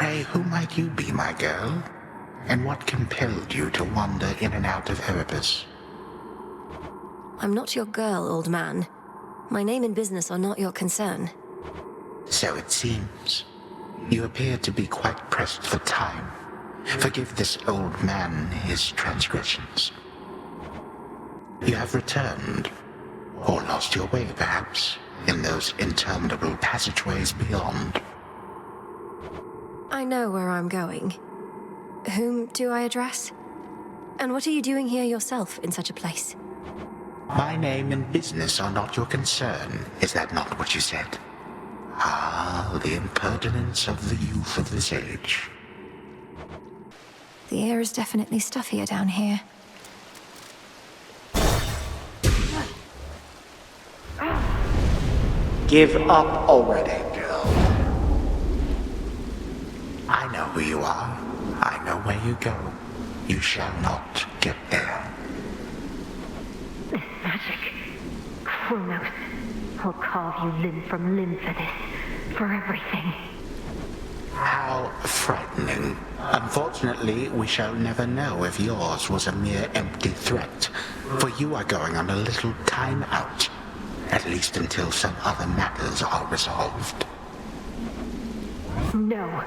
Pray, who might you be, my girl? And what compelled you to wander in and out of Erebus? I'm not your girl, old man. My name and business are not your concern. So it seems. You appear to be quite pressed for time. Forgive this old man his transgressions. You have returned, or lost your way, perhaps, in those interminable passageways beyond. I know where I'm going. Whom do I address? And what are you doing here yourself in such a place? My name and business are not your concern. Is that not what you said? Ah, the impertinence of the youth of this age. The air is definitely stuffier down here. Give up already, girl. I know who you are. I know where you go. You shall not get there. This magic. Chronos. I'll carve you limb from limb for this. For everything. How frightening. Unfortunately, we shall never know if yours was a mere empty threat, for you are going on a little time out, at least until some other matters are resolved. No.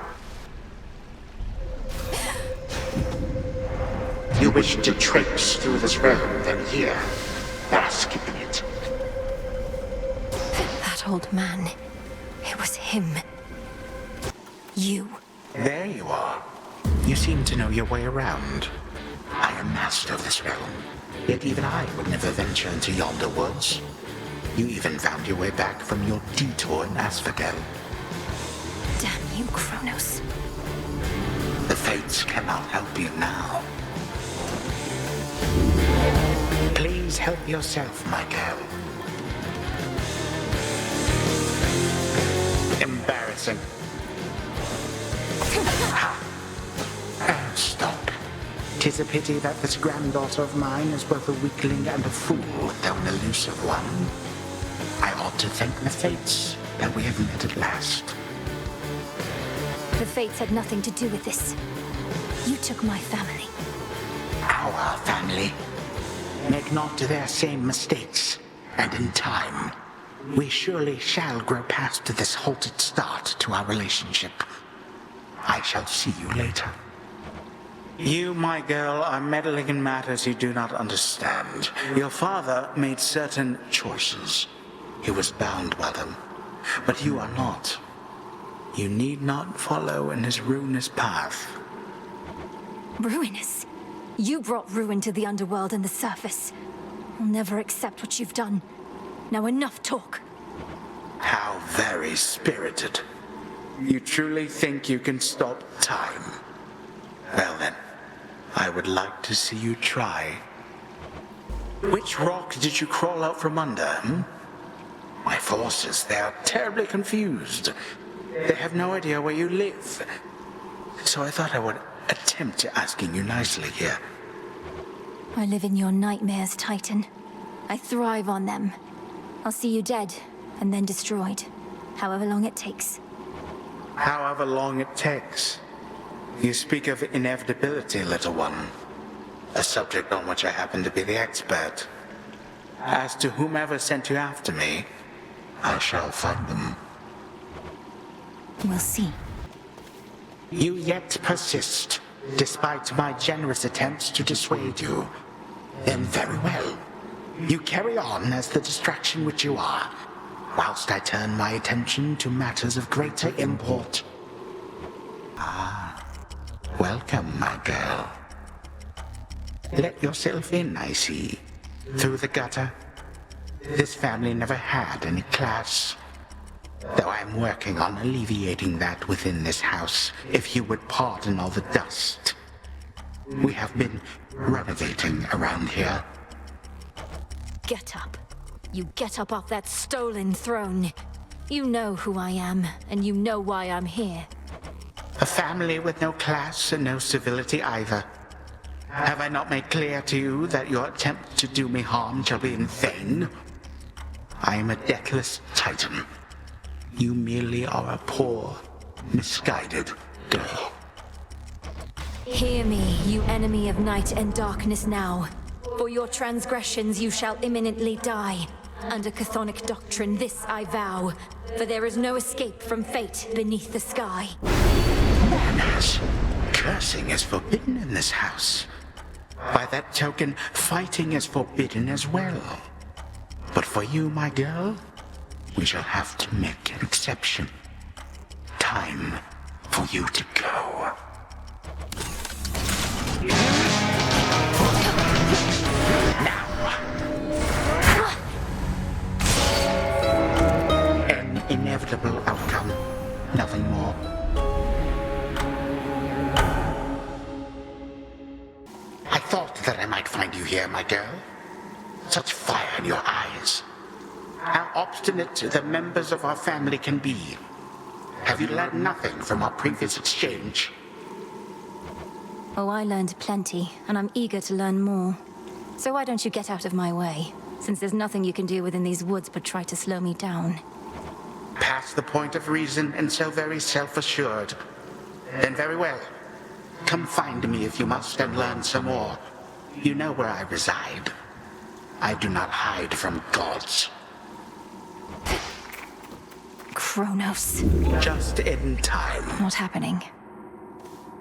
You wish to traipse through this realm, then here, bask in it. That old man. It was him. You. There you are. You seem to know your way around. I am master of this realm, yet even I would never venture into yonder woods. You even found your way back from your detour in Asphodel. Damn you, Chronos. The fates cannot help you now. Please help yourself, my girl. Embarrassing. Oh, stop. 'Tis a pity that this granddaughter of mine is both a weakling and a fool, though an elusive one. I ought to thank the fates that we have met at last. The fates had nothing to do with this. You took my family. Our family. Make not their same mistakes, and in time, we surely shall grow past this halted start to our relationship. I shall see you later. You, my girl, are meddling in matters you do not understand. Your father made certain choices. He was bound by them, but you are not. You need not follow in his ruinous path. Ruinous? You brought ruin to the underworld and the surface. I'll never accept what you've done. Now enough talk. How very spirited. You truly think you can stop time? Well then, I would like to see you try. Which rock did you crawl out from under, My forces, they are terribly confused. They have no idea where you live. So I thought I would attempt asking you nicely here. I live in your nightmares, Titan. I thrive on them. I'll see you dead, and then destroyed. However long it takes. However long it takes. You speak of inevitability, little one. A subject on which I happen to be the expert. As to whomever sent you after me, I shall find them. We'll see. You yet persist, despite my generous attempts to dissuade you. Then very well. You carry on as the distraction which you are, whilst I turn my attention to matters of greater import. Ah, welcome, my girl. Let yourself in, I see. Through the gutter. This family never had any class. Though I am working on alleviating that within this house, if you would pardon all the dust. We have been renovating around here. Get up. You get up off that stolen throne. You know who I am, and you know why I'm here. A family with no class and no civility either. Have I not made clear to you that your attempt to do me harm shall be in vain? I am a deathless Titan. You merely are a poor, misguided, girl. Hear me, you enemy of night and darkness now. For your transgressions you shall imminently die. Under chthonic doctrine this I vow, for there is no escape from fate beneath the sky. Manners. Cursing is forbidden in this house. By that token, fighting is forbidden as well. But for you, my girl, we shall have to make an exception. Time for you to go. An inevitable outcome, nothing more. I thought that I might find you here, my girl. Such fire in your eyes. How obstinate the members of our family can be. Have you learned nothing from our previous exchange? Oh, I learned plenty, and I'm eager to learn more. So why don't you get out of my way, since there's nothing you can do within these woods but try to slow me down. Past the point of reason and so very self-assured. Then very well. Come find me if you must and learn some more. You know where I reside. I do not hide from gods. Chronos. Just in time. Not happening.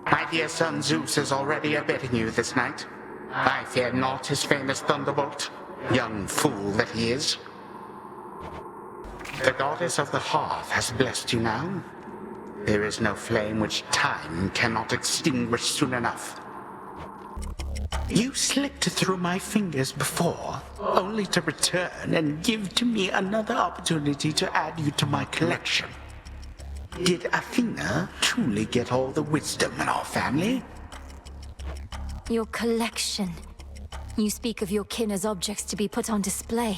My dear son Zeus is already abetting you this night. I fear not his famous thunderbolt, young fool that he is. The goddess of the hearth has blessed you now. There is no flame which time cannot extinguish soon enough. You slipped through my fingers before, only to return and give to me another opportunity to add you to my collection. Did Athena truly get all the wisdom in our family? Your collection. You speak of your kin as objects to be put on display.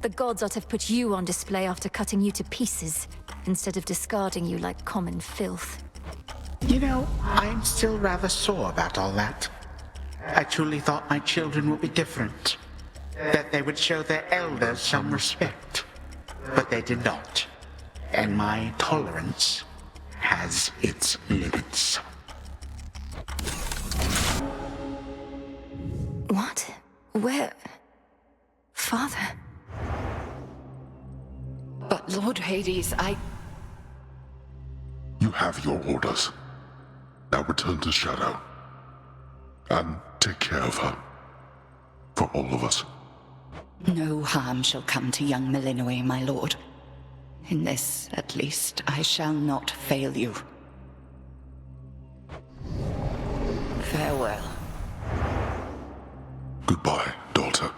The gods ought to have put you on display after cutting you to pieces, instead of discarding you like common filth. You know, I'm still rather sore about all that. I truly thought my children would be different. That they would show their elders some respect. But they did not. And my tolerance has its limits. What? Where? Father? But Lord Hades, You have your orders. Now return to Shadow. And take care of her. For all of us. No harm shall come to young Melinoe, my lord. In this, at least, I shall not fail you. Farewell. Goodbye, daughter.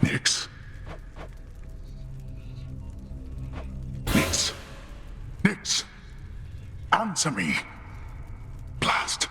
Nyx. Nyx. Nyx. Answer me. Blast.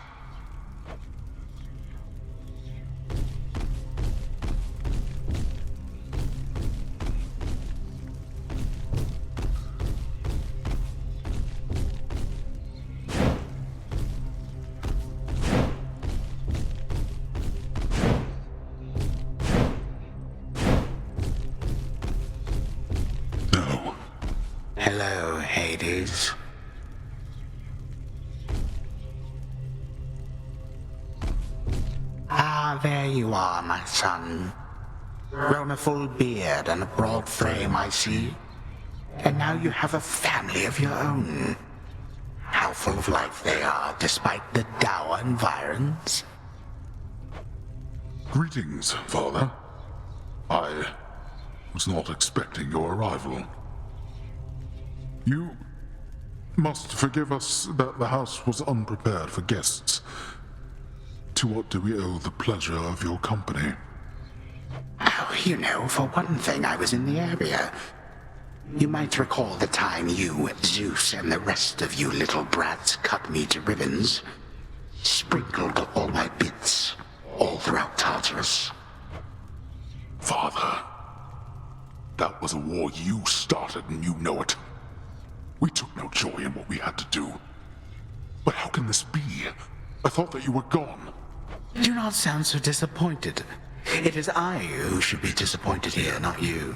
No. Hello, Hades. Ah, there you are, my son. Grown a full beard and a broad frame, I see. And now you have a family of your own. How full of life they are, despite the dour environs. Greetings, Father. I was not expecting your arrival. You must forgive us that the house was unprepared for guests. To what do we owe the pleasure of your company? Oh, you know, for one thing, I was in the area. You might recall the time you, Zeus, and the rest of you little brats cut me to ribbons. Sprinkled all my bits all throughout Tartarus. Father, that was a war you started and you know it. We took no joy in what we had to do. But how can this be? I thought that you were gone. Do not sound so disappointed. It is I who should be disappointed here, not you.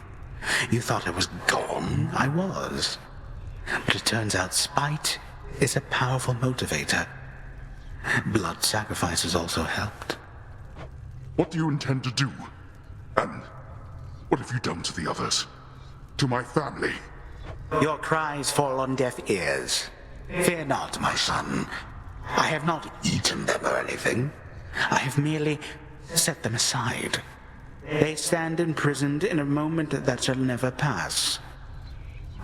You thought I was gone. I was. But it turns out spite is a powerful motivator. Blood sacrifices also helped. What do you intend to do? And what have you done to the others? To my family? Your cries fall on deaf ears. Fear not, my son. I have not eaten them or anything. I have merely set them aside. They stand imprisoned in a moment that shall never pass.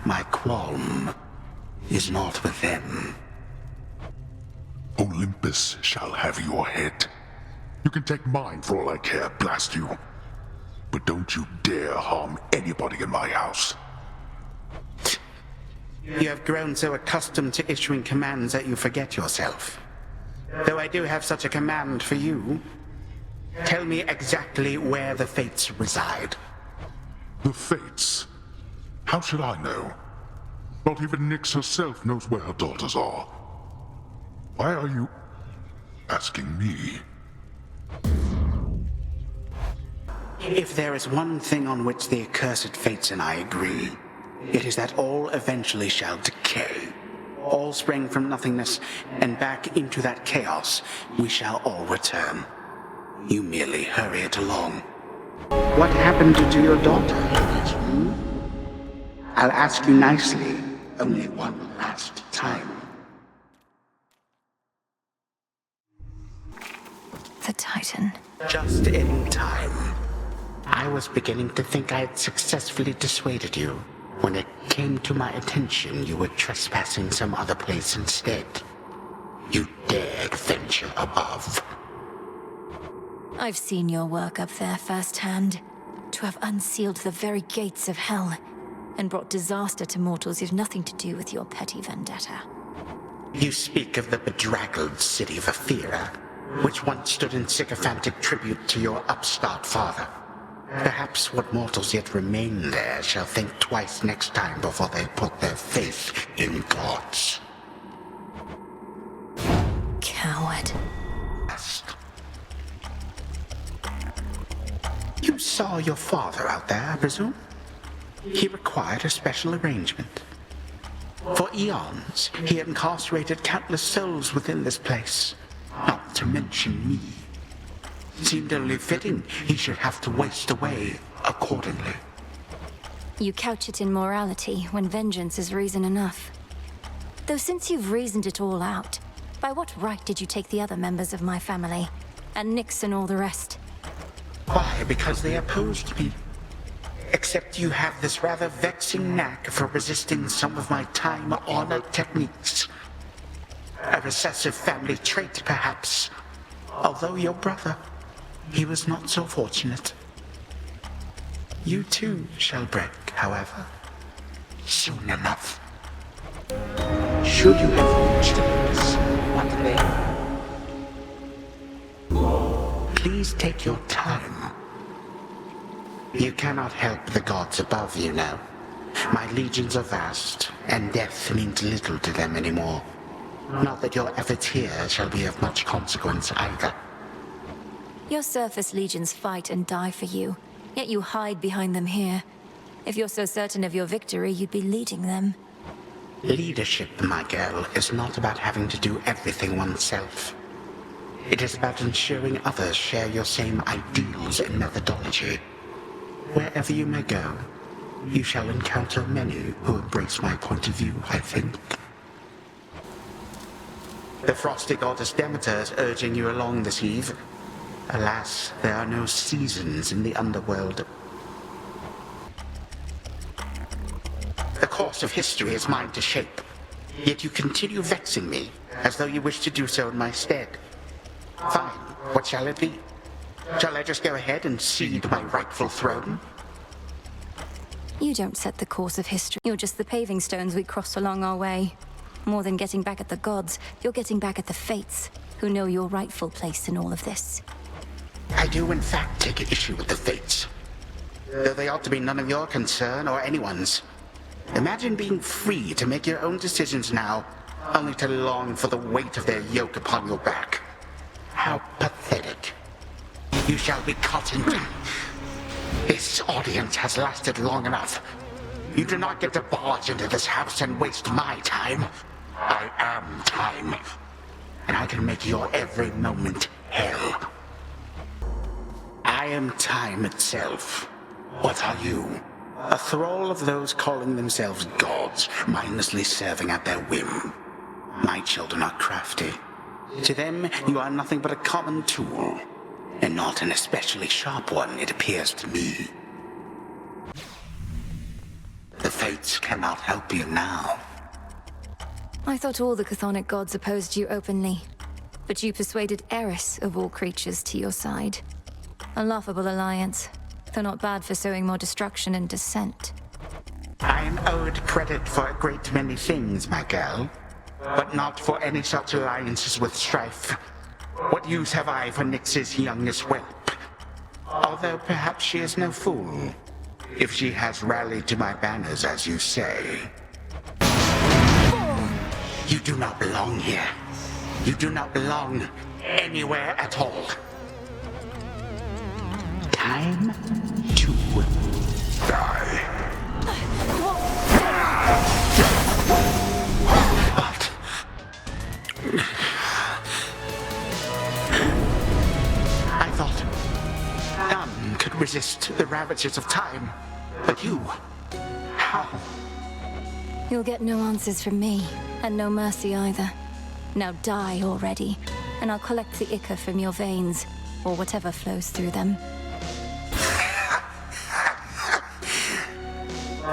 My qualm is not with them. Olympus shall have your head. You can take mine for all I care, blast you. But don't you dare harm anybody in my house. You have grown so accustomed to issuing commands that you forget yourself. Though I do have such a command for you, tell me exactly where the Fates reside. The Fates? How should I know? Not even Nyx herself knows where her daughters are. Why are you asking me? If there is one thing on which the accursed Fates and I agree, it is that all eventually shall decay. All sprang from nothingness, and back into that chaos we shall all return. You merely hurry it along. What happened to your daughter? I'll ask you nicely, only one last time. The Titan. Just in time. I was beginning to think I had successfully dissuaded you. When it came to my attention, you were trespassing some other place instead. You dared venture above. I've seen your work up there firsthand. To have unsealed the very gates of hell, and brought disaster to mortals who've nothing to do with your petty vendetta. You speak of the bedraggled city of Athera, which once stood in sycophantic tribute to your upstart father. Perhaps what mortals yet remain there shall think twice next time before they put their faith in gods. Coward. You saw your father out there, I presume? He required a special arrangement. For eons, he incarcerated countless souls within this place, not to mention me. Seemed only fitting he should have to waste away accordingly. You couch it in morality when vengeance is reason enough. Though since you've reasoned it all out, by what right did you take the other members of my family? And Nyx and all the rest? Why? Because they opposed me. Except you have this rather vexing knack for resisting some of my time-honored techniques. A recessive family trait, perhaps. Although your brother, he was not so fortunate. You too shall break, however, soon enough. Should you have reached this one day, please take your time. You cannot help the gods above, you know. My legions are vast, and death means little to them anymore. Not that your efforts here shall be of much consequence either. Your surface legions fight and die for you, yet you hide behind them here. If you're so certain of your victory, you'd be leading them. Leadership, my girl, is not about having to do everything oneself. It is about ensuring others share your same ideals and methodology. Wherever you may go, you shall encounter many who embrace my point of view, I think. The frosty goddess Demeter is urging you along this eve. Alas, there are no seasons in the underworld. The course of history is mine to shape, yet you continue vexing me, as though you wish to do so in my stead. Fine, What shall it be? Shall I just go ahead and cede my rightful throne? You don't set the course of history. You're just the paving stones we cross along our way. More than getting back at the gods, you're getting back at the fates, who know your rightful place in all of this. I do in fact take issue with the fates. Though they ought to be none of your concern or anyone's. Imagine being free to make your own decisions now, only to long for the weight of their yoke upon your back. How pathetic. You shall be caught in time. This audience has lasted long enough. You do not get to barge into this house and waste my time. I am time. And I can make your every moment hell. I am time itself. What are you? A thrall of those calling themselves gods, mindlessly serving at their whim. My children are crafty. To them, you are nothing but a common tool. And not an especially sharp one, it appears to me. The fates cannot help you now. I thought all the chthonic gods opposed you openly. But you persuaded Eris, of all creatures, to your side. A laughable alliance, though not bad for sowing more destruction and dissent. I am owed credit for a great many things, my girl. But not for any such alliances with strife. What use have I for Nyx's youngest whelp? Although perhaps she is no fool, if she has rallied to my banners, as you say. You do not belong here. You do not belong anywhere at all. Time to die. But I thought none could resist the ravages of time. But you, how? You'll get no answers from me, and no mercy either. Now die already, and I'll collect the ichor from your veins, or whatever flows through them.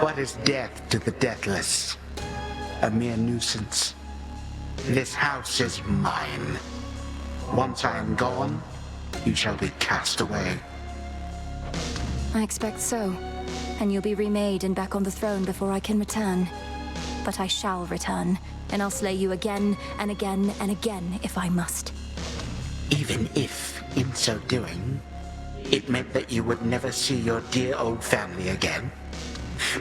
What is death to the deathless? A mere nuisance. This house is mine. Once I am gone, you shall be cast away. I expect so, and you'll be remade and back on the throne before I can return. But I shall return, and I'll slay you again and again and again if I must. Even if, in so doing, it meant that you would never see your dear old family again.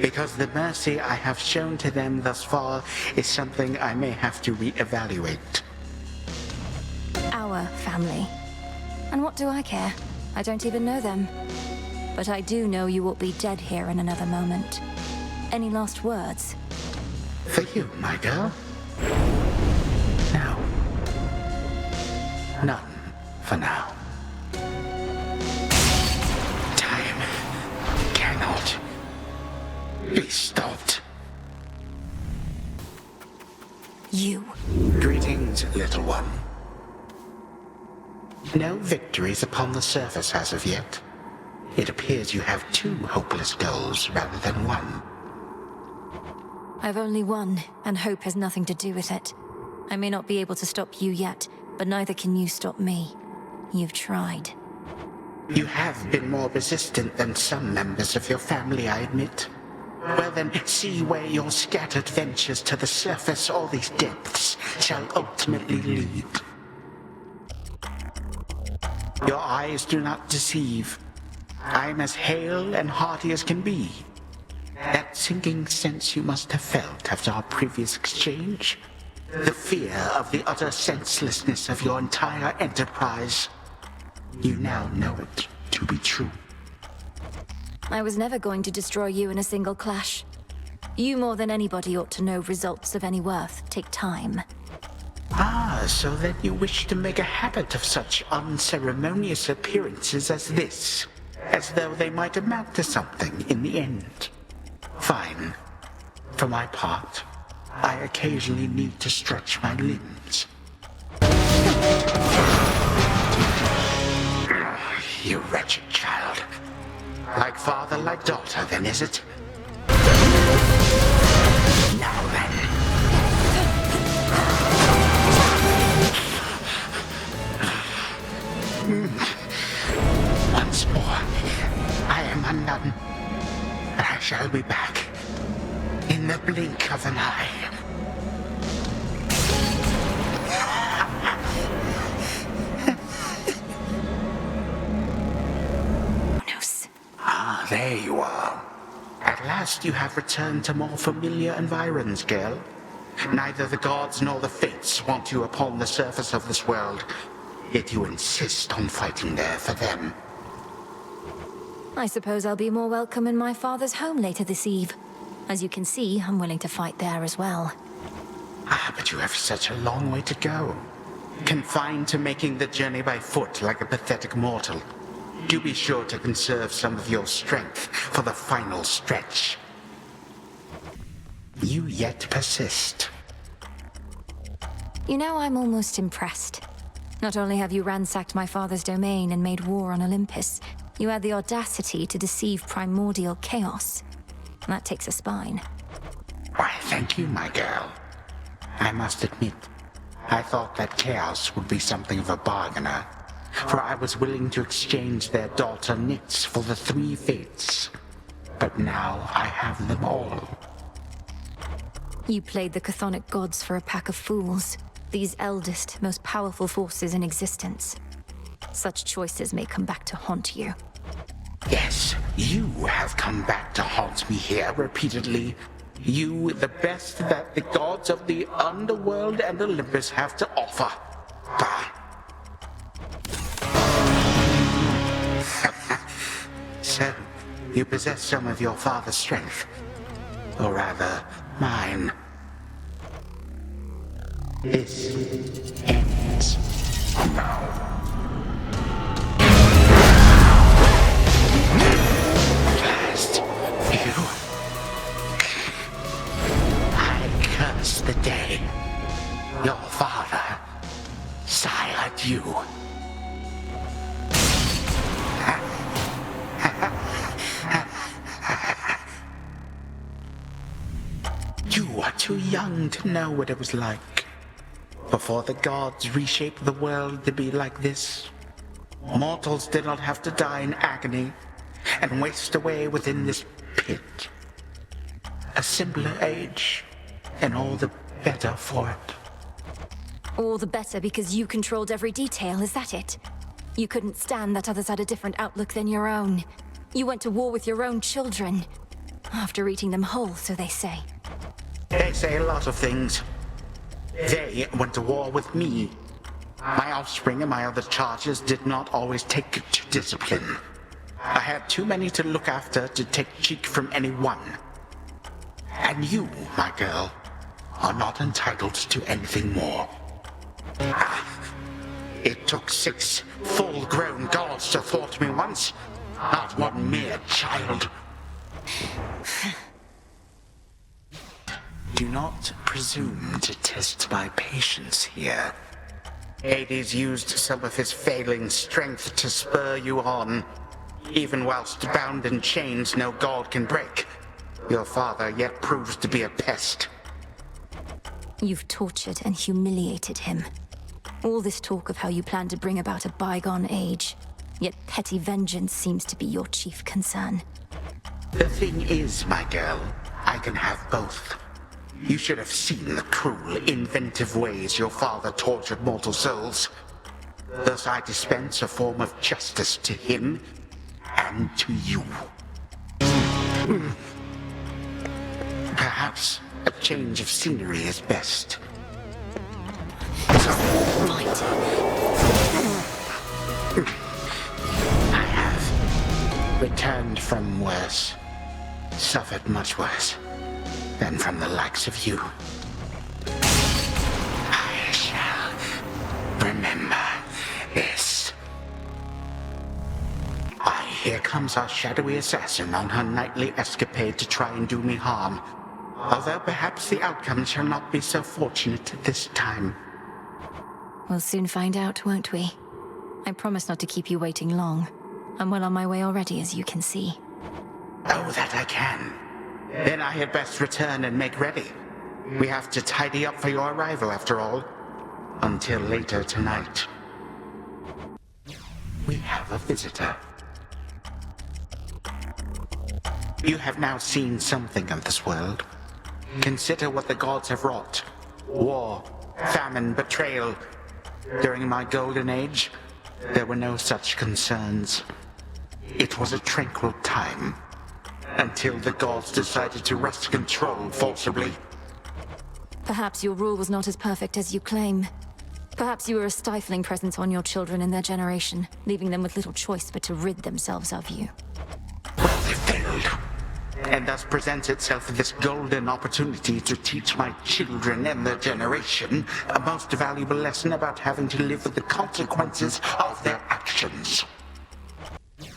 Because the mercy I have shown to them thus far is something I may have to reevaluate. Our family. And what do I care? I don't even know them. But I do know you will be dead here in another moment. Any last words? For you, my girl? No. None for now. Time cannot be stopped. You. Greetings, little one. No victories upon the surface as of yet. It appears you have two hopeless goals rather than one. I've only one, and hope has nothing to do with it. I may not be able to stop you yet, but neither can you stop me. You've tried. You have been more resistant than some members of your family, I admit. Well then, see where your scattered ventures to the surface or these depths shall ultimately lead. Your eyes do not deceive. I'm as hale and hearty as can be. That sinking sense you must have felt after our previous exchange? The fear of the utter senselessness of your entire enterprise. You now know it to be true. I was never going to destroy you in a single clash. You more than anybody ought to know results of any worth take time. Ah, so then you wish to make a habit of such unceremonious appearances as this, as though they might amount to something in the end. Fine. For my part, I occasionally need to stretch my limbs. You wretched child. Like father, like daughter, then, is it? Now then. more. I am undone. But I shall be back. In the blink of an eye. Chronos. Ah, there you are. At last you have returned to more familiar environs, girl. Neither the gods nor the fates want you upon the surface of this world, yet you insist on fighting there for them. I suppose I'll be more welcome in my father's home later this eve. As you can see, I'm willing to fight there as well. Ah, but you have such a long way to go. Confined to making the journey by foot like a pathetic mortal. Do be sure to conserve some of your strength for the final stretch. You yet persist. You know, I'm almost impressed. Not only have you ransacked my father's domain and made war on Olympus, you had the audacity to deceive primordial chaos. That takes a spine. Why, thank you, my girl. I must admit, I thought that chaos would be something of a bargainer, for I was willing to exchange their daughter Nyx for the three fates. But now I have them all. You played the chthonic gods for a pack of fools. These eldest, most powerful forces in existence. Such choices may come back to haunt you. Yes, you have come back to haunt me here repeatedly. You, the best that the gods of the underworld and Olympus have to offer. Bah. So, you possess some of your father's strength. Or rather, mine. This ends now. Last, you. I curse the day your father sired you. You are too young to know what it was like. Before the gods reshaped the world to be like this, mortals did not have to die in agony and waste away within this pit. A simpler age, and all the better for it. All the better because you controlled every detail, is that it? You couldn't stand that others had a different outlook than your own. You went to war with your own children. After eating them whole, so they say. They say a lot of things. They went to war with me. My offspring and my other charges did not always take to discipline. I had too many to look after to take cheek from any one. And you, my girl, are not entitled to anything more. It took 6 full-grown gods to thwart me once, not one mere child. Do not presume to test my patience here. Hades used some of his failing strength to spur you on. Even whilst bound in chains no god can break, your father yet proves to be a pest. You've tortured and humiliated him. All this talk of how you plan to bring about a bygone age, yet petty vengeance seems to be your chief concern. The thing is, my girl, I can have both. You should have seen the cruel, inventive ways your father tortured mortal souls. Thus I dispense a form of justice to him and to you. Perhaps a change of scenery is best. Fight. I have returned from worse, suffered much worse than from the likes of you. I shall remember this. Why, here comes our shadowy assassin on her nightly escapade to try and do me harm. Although perhaps the outcome shall not be so fortunate this time. We'll soon find out, won't we? I promise not to keep you waiting long. I'm well on my way already, as you can see. Oh, that I can. Then I had best return and make ready. We have to tidy up for your arrival, after all. Until later tonight. We have a visitor. You have now seen something of this world. Consider what the gods have wrought. War, famine, betrayal. During my golden age, there were no such concerns. It was a tranquil time, until the gods decided to wrest control forcibly. Perhaps your rule was not as perfect as you claim. Perhaps you were a stifling presence on your children and their generation, leaving them with little choice but to rid themselves of you. Well, they failed. And thus presents itself this golden opportunity to teach my children and their generation a most valuable lesson about having to live with the consequences of their actions.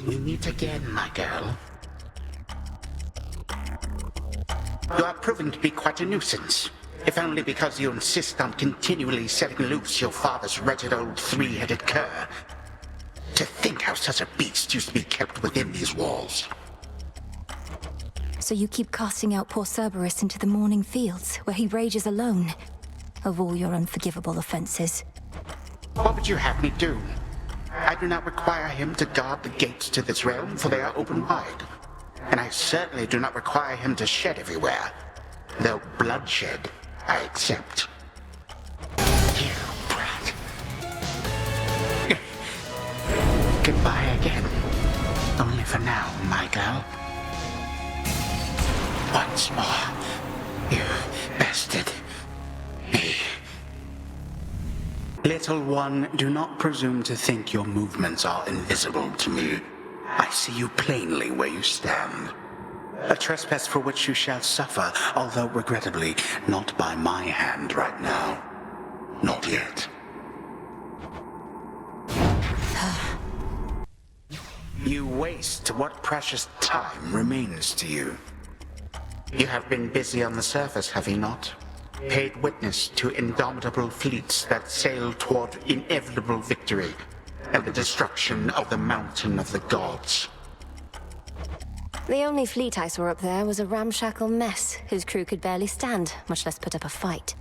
We meet again, my girl. You are proving to be quite a nuisance, if only because you insist on continually setting loose your father's wretched old three-headed cur. To think how such a beast used to be kept within these walls. So you keep casting out poor Cerberus into the morning fields, where he rages alone, of all your unforgivable offenses. What would you have me do? I do not require him to guard the gates to this realm, for they are open wide. And I certainly do not require him to shed everywhere, though bloodshed I accept. You brat. Goodbye again. Only for now, my girl. Once more, you bested me. Little one, do not presume to think your movements are invisible to me. I see you plainly where you stand. A trespass for which you shall suffer, although regrettably not by my hand right now. Not yet. You waste what precious time remains to you. You have been busy on the surface, have you not? Paid witness to indomitable fleets that sail toward inevitable victory and the destruction of the mountain of the gods. The only fleet I saw up there was a ramshackle mess whose crew could barely stand, much less put up a fight.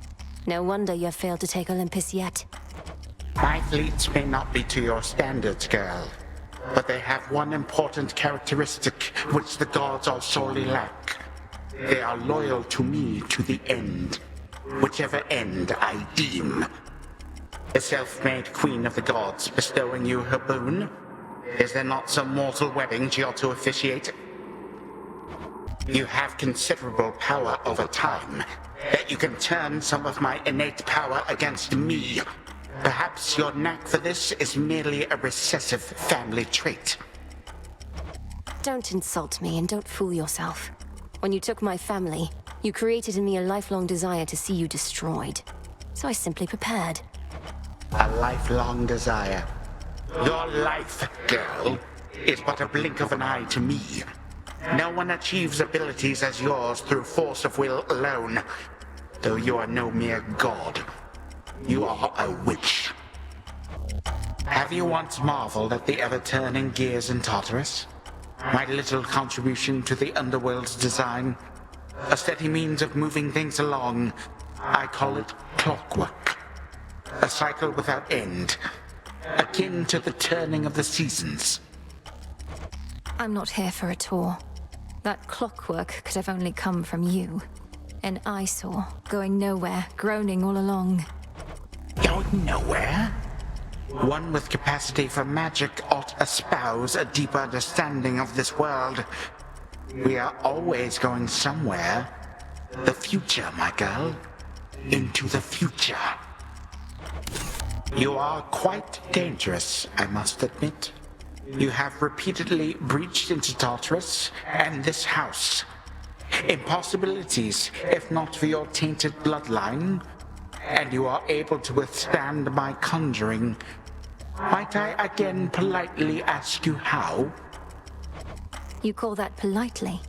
No wonder you have failed to take Olympus yet. My fleets may not be to your standards, girl, but they have one important characteristic which the gods all sorely lack. They are loyal to me to the end, whichever end I deem. The self-made queen of the gods bestowing you her boon? Is there not some mortal wedding she ought to officiate? You have considerable power over time, that you can turn some of my innate power against me. Perhaps your knack for this is merely a recessive family trait. Don't insult me and don't fool yourself. When you took my family, you created in me a lifelong desire to see you destroyed. So I simply prepared. A lifelong desire. Your life, girl, is but a blink of an eye to me. No one achieves abilities as yours through force of will alone, though you are no mere god. You are a witch. Have you once marveled at the ever-turning gears in Tartarus? My little contribution to the underworld's design? A steady means of moving things along. I call it clockwork. A cycle without end, akin to the turning of the seasons. I'm not here for a tour. That clockwork could have only come from you. An eyesore, going nowhere, groaning all along. Going nowhere? One with capacity for magic ought espouse a deeper understanding of this world. We are always going somewhere. The future, my girl. Into the future. You are quite dangerous, I must admit. You have repeatedly breached into Tartarus and this house. Impossibilities, if not for your tainted bloodline. And you are able to withstand my conjuring. Might I again politely ask you how? You call that politely?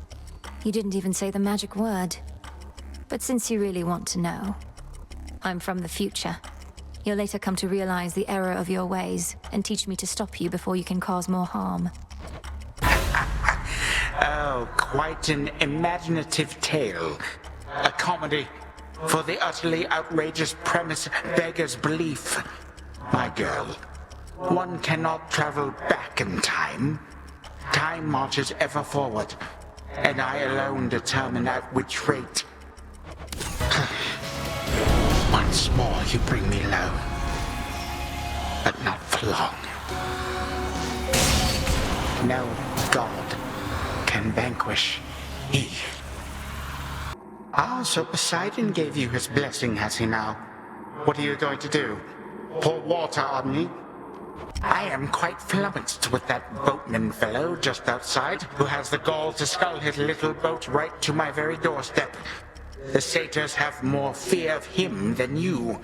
You didn't even say the magic word. But since you really want to know, I'm from the future. You'll later come to realize the error of your ways and teach me to stop you before you can cause more harm. Oh, quite an imaginative tale. A comedy, for the utterly outrageous premise beggars belief. My girl, one cannot travel back in time. Time marches ever forward, and I alone determine at which rate. Once more you bring me low, but not for long. No god can vanquish me. Ah, so Poseidon gave you his blessing, has he now? What are you going to do? Pour water on me? I am quite flummoxed with that boatman fellow just outside, who has the gall to scull his little boat right to my very doorstep. The satyrs have more fear of him than you.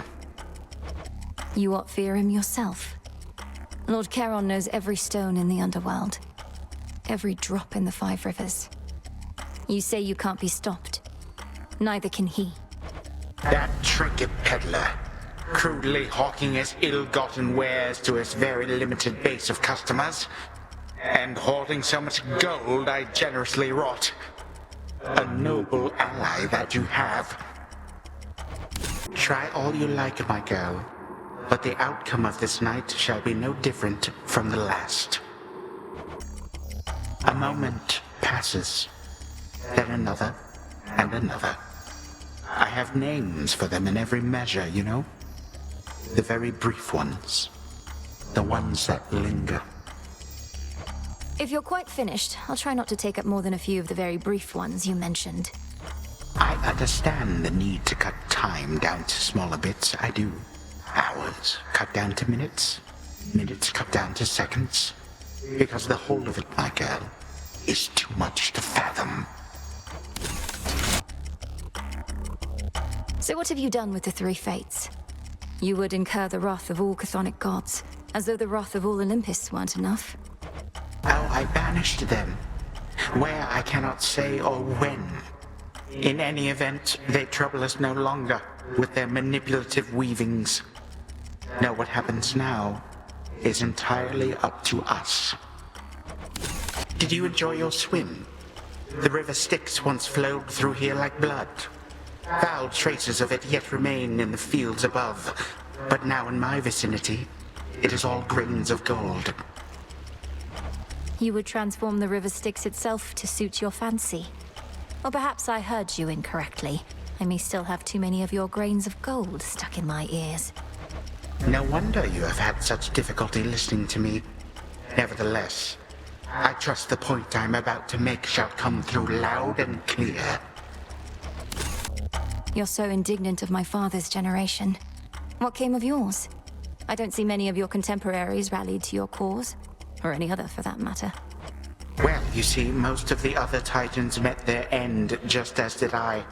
You ought fear him yourself. Lord Charon knows every stone in the underworld. Every drop in the 5 rivers. You say you can't be stopped. Neither can he. That trinket peddler, crudely hawking his ill-gotten wares to his very limited base of customers, and hoarding so much gold I generously wrought. A noble ally that you have. Try all you like, my girl, but the outcome of this night shall be no different from the last. A moment passes, then another and another. I have names for them in every measure, you know? The very brief ones. The ones that linger. If you're quite finished, I'll try not to take up more than a few of the very brief ones you mentioned. I understand the need to cut time down to smaller bits, I do. Hours cut down to minutes. Minutes cut down to seconds. Because the whole of it, my girl, is too much to fathom. So what have you done with the 3 fates? You would incur the wrath of all chthonic gods, as though the wrath of all Olympus weren't enough. Oh, I banished them. Where I cannot say or when. In any event, they trouble us no longer with their manipulative weavings. Now what happens now is entirely up to us. Did you enjoy your swim? The river Styx once flowed through here like blood. Foul traces of it yet remain in the fields above, but now in my vicinity, it is all grains of gold. You would transform the river Styx itself to suit your fancy. Or perhaps I heard you incorrectly. I may still have too many of your grains of gold stuck in my ears. No wonder you have had such difficulty listening to me. Nevertheless, I trust the point I'm about to make shall come through loud and clear. You're so indignant of my father's generation. What came of yours? I don't see many of your contemporaries rallied to your cause. Or any other, for that matter. Well, you see, most of the other Titans met their end just as did I.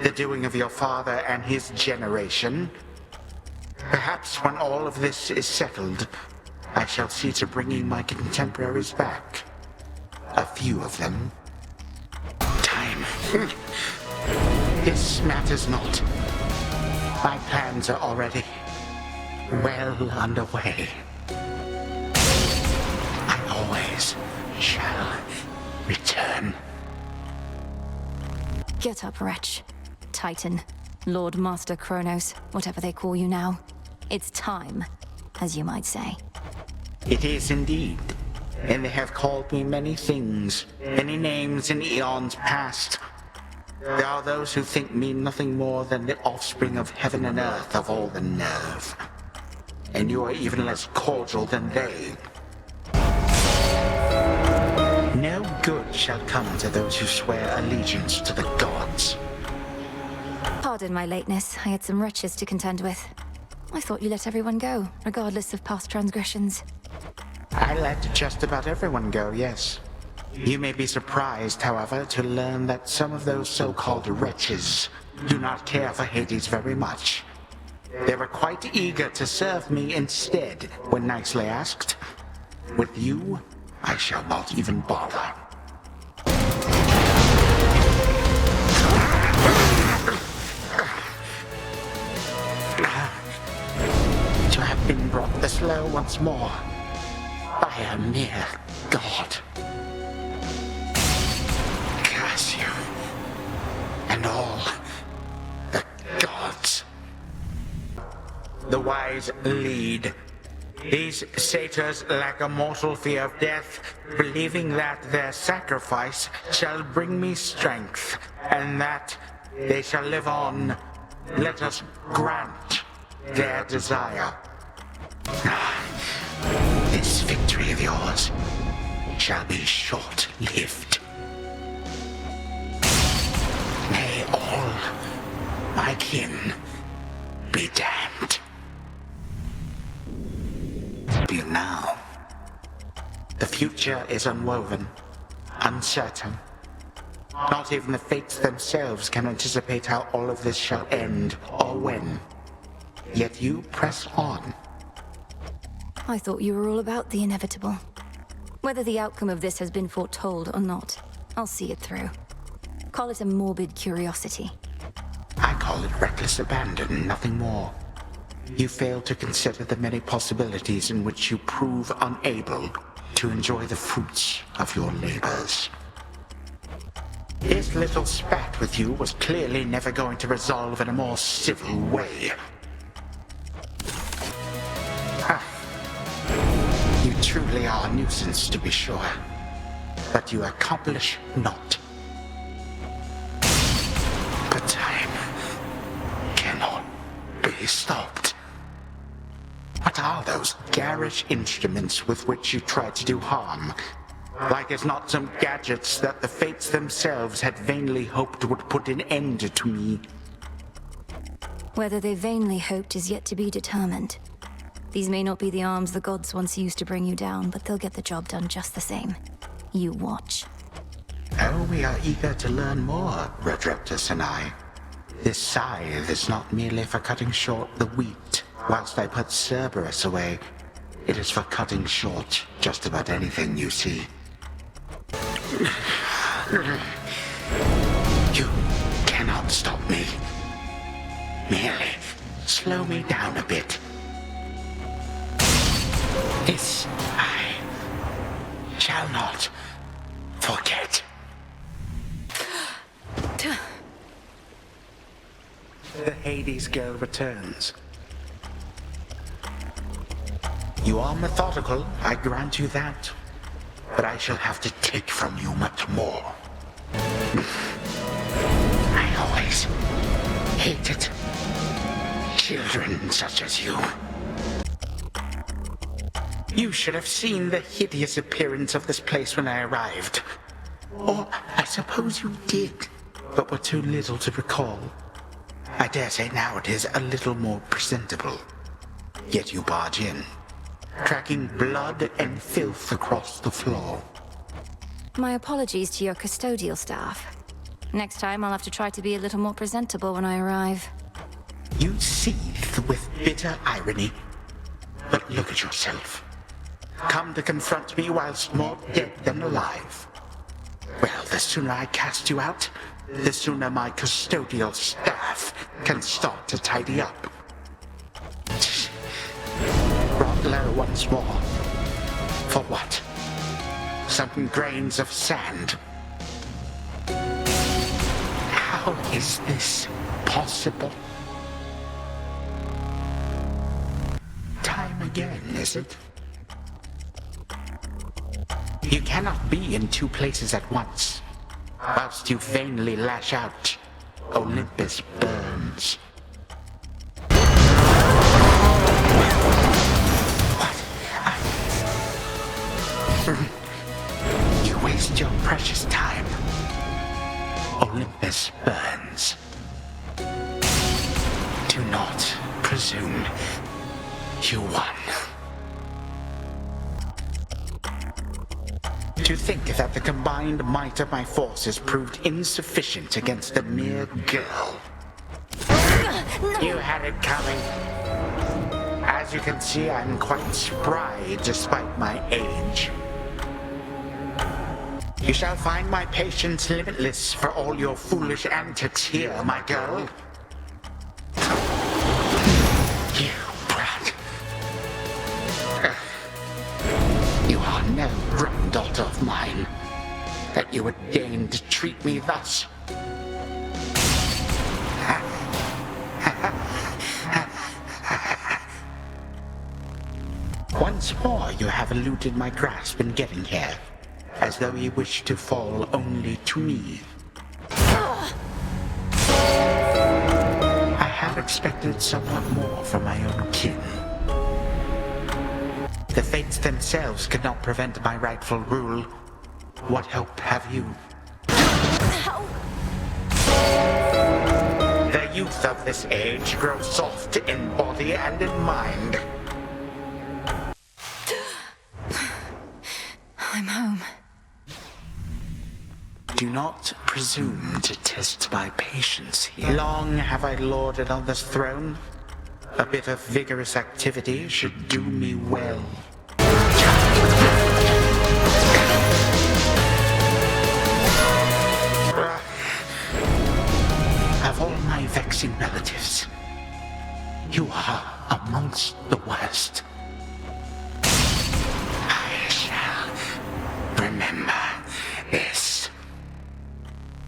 The doing of your father and his generation. Perhaps when all of this is settled, I shall see to bringing my contemporaries back. A few of them. Time. This matters not. My plans are already well underway. I always shall return. Get up, wretch. Titan, Lord Master Chronos, whatever they call you now. It's time, as you might say. It is indeed. And they have called me many things, many names in eons past. There are those who think me nothing more than the offspring of heaven and earth of all the nerve. And you are even less cordial than they. No good shall come to those who swear allegiance to the gods. Pardon my lateness, I had some wretches to contend with. I thought you let everyone go, regardless of past transgressions. I let just about everyone go, yes. You may be surprised, however, to learn that some of those so-called wretches do not care for Hades very much. They were quite eager to serve me instead, when nicely asked. With you, I shall not even bother. To have been brought this low once more by a mere god. Curse you, and all the gods. The wise lead. These satyrs lack a mortal fear of death, believing that their sacrifice shall bring me strength, and that they shall live on. Let us grant their desire. This victory of yours shall be short-lived. May all my kin be damned. You now. The future is unwoven, uncertain. Not even the fates themselves can anticipate how all of this shall end, or when. Yet you press on. I thought you were all about the inevitable. Whether the outcome of this has been foretold or not, I'll see it through. Call it a morbid curiosity. I call it reckless abandon, nothing more. You fail to consider the many possibilities in which you prove unable to enjoy the fruits of your labors. His little spat with you was clearly never going to resolve in a more civil way. You truly are a nuisance, to be sure, but you accomplish naught. But time cannot be stopped. What are those garish instruments with which you try to do harm? Like as not some gadgets that the fates themselves had vainly hoped would put an end to me. Whether they vainly hoped is yet to be determined. These may not be the arms the gods once used to bring you down, but they'll get the job done just the same. You watch. Oh, we are eager to learn more, Relentless and I. This scythe is not merely for cutting short the wheat, whilst I put Cerberus away. It is for cutting short just about anything you see. You cannot stop me. Merely slow me down a bit. This I shall not forget. The Hades girl returns. You are methodical, I grant you that. But I shall have to take from you much more. I always hated children such as you. You should have seen the hideous appearance of this place when I arrived. Or I suppose you did, but were too little to recall. I dare say now it is a little more presentable. Yet you barge in, tracking blood and filth across the floor. My apologies to your custodial staff. Next time I'll have to try to be a little more presentable when I arrive. You seethe with bitter irony. But look at yourself. Come to confront me whilst more dead than alive. Well, the sooner I cast you out, the sooner my custodial staff can start to tidy up. Brought low once more. For what? Some grains of sand. How is this possible? Time again, is it? You cannot be in two places at once. Whilst you vainly lash out, Olympus burns. What? You waste your precious time. Olympus burns. Do not presume you won. To think that the combined might of my forces proved insufficient against a mere girl. You had it coming. As you can see, I'm quite spry despite my age. You shall find my patience limitless for all your foolish antics here, my girl. You brat. You are no granddaughter of mine, that you would deign to treat me thus. Once more you have eluded my grasp in getting here. as though he wished to fall only to me. I had expected somewhat more from my own kin. The fates themselves could not prevent my rightful rule. What hope have you? The youth of this age grow soft in body and in mind. I'm home. Do not presume to test my patience here. Long have I lorded on this throne. A bit of vigorous activity should do me well.